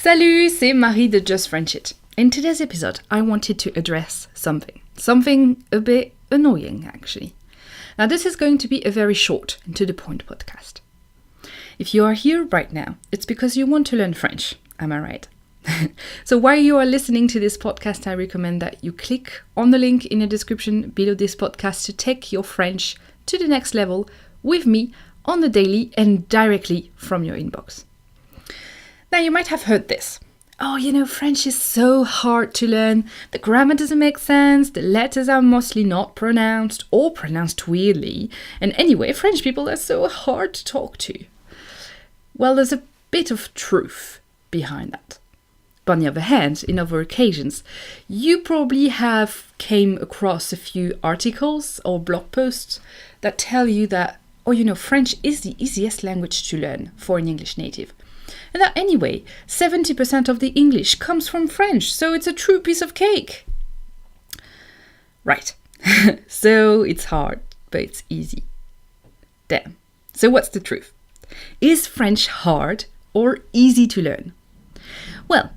Salut, c'est Marie de Just French It. In today's episode, I wanted to address something a bit annoying actually. Now this is going to be a very short and to the point podcast. If you are here right now, it's because you want to learn French, am I right? So while you are listening to this podcast, I recommend that you click on the link in the description below this podcast to take your French to the next level with me on the daily and directly from your inbox. Now you might have heard this. Oh, French is so hard to learn. The grammar doesn't make sense. The letters are mostly not pronounced or pronounced weirdly. And anyway, French people are so hard to talk to. Well, there's a bit of truth behind that. But on the other hand, in other occasions, you probably have came across a few articles or blog posts that tell you that, French is the easiest language to learn for an English native. And that anyway, 70% of the English comes from French, so it's a true piece of cake. Right. So it's hard, but it's easy. Damn. So what's the truth? Is French hard or easy to learn? Well,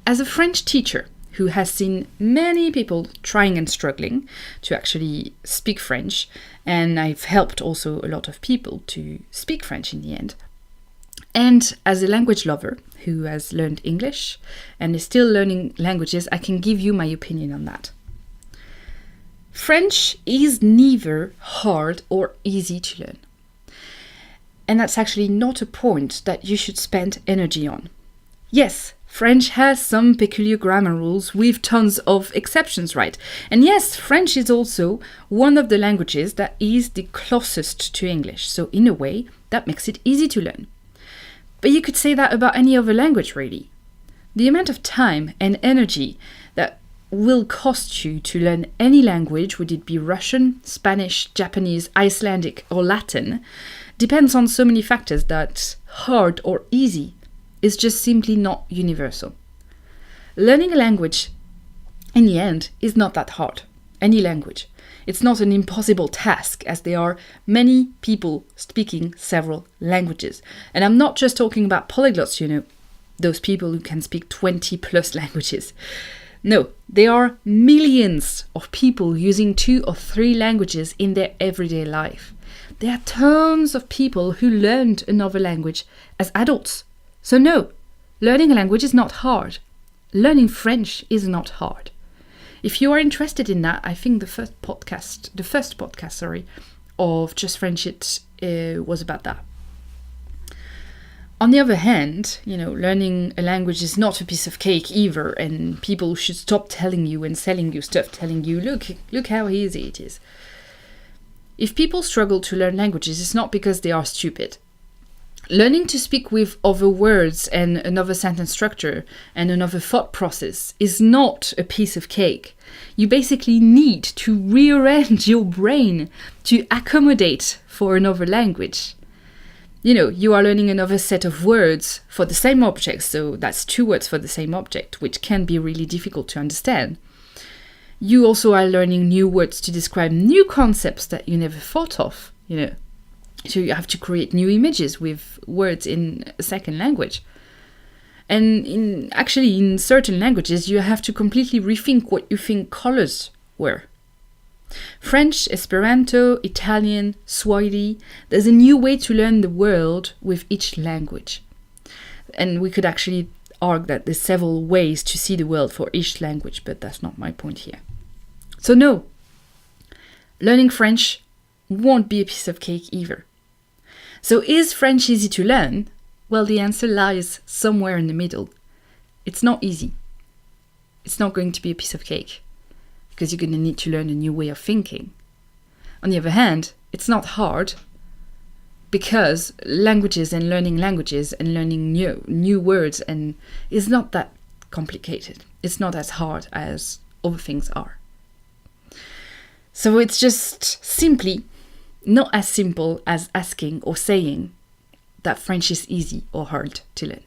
as a French teacher who has seen many people trying and struggling to actually speak French, and I've helped also a lot of people to speak French in the end, and as a language lover who has learned English and is still learning languages, I can give you my opinion on that. French is neither hard or easy to learn. And that's actually not a point that you should spend energy on. Yes, French has some peculiar grammar rules with tons of exceptions, right? And yes, French is also one of the languages that is the closest to English. So in a way, that makes it easy to learn. But you could say that about any other language, really. The amount of time and energy that will cost you to learn any language, would it be Russian, Spanish, Japanese, Icelandic, or Latin, depends on so many factors that hard or easy is just simply not universal. Learning a language, in the end, is not that hard. Any language. It's not an impossible task, as there are many people speaking several languages. And I'm not just talking about polyglots, those people who can speak 20 plus languages. No, there are millions of people using 2 or 3 languages in their everyday life. There are tons of people who learned another language as adults. So no, learning a language is not hard. Learning French is not hard. If you are interested in that, I think the first podcast of Just French It was about that. On the other hand, learning a language is not a piece of cake either, and people should stop telling you and selling you stuff, telling you, look how easy it is. If people struggle to learn languages, it's not because they are stupid. Learning to speak with other words and another sentence structure and another thought process is not a piece of cake. You basically need to rearrange your brain to accommodate for another language. You are learning another set of words for the same object, so that's 2 words for the same object, which can be really difficult to understand. You also are learning new words to describe new concepts that you never thought of, So you have to create new images with words in a second language. And in certain languages, you have to completely rethink what you think colors were. French, Esperanto, Italian, Swahili, there's a new way to learn the world with each language. And we could actually argue that there's several ways to see the world for each language, but that's not my point here. So no, learning French won't be a piece of cake either. So is French easy to learn? Well, the answer lies somewhere in the middle. It's not easy. It's not going to be a piece of cake, because you're going to need to learn a new way of thinking. On the other hand, it's not hard, because languages and learning new words and is not that complicated. It's not as hard as other things are. So it's just simply not as simple as asking or saying that French is easy or hard to learn.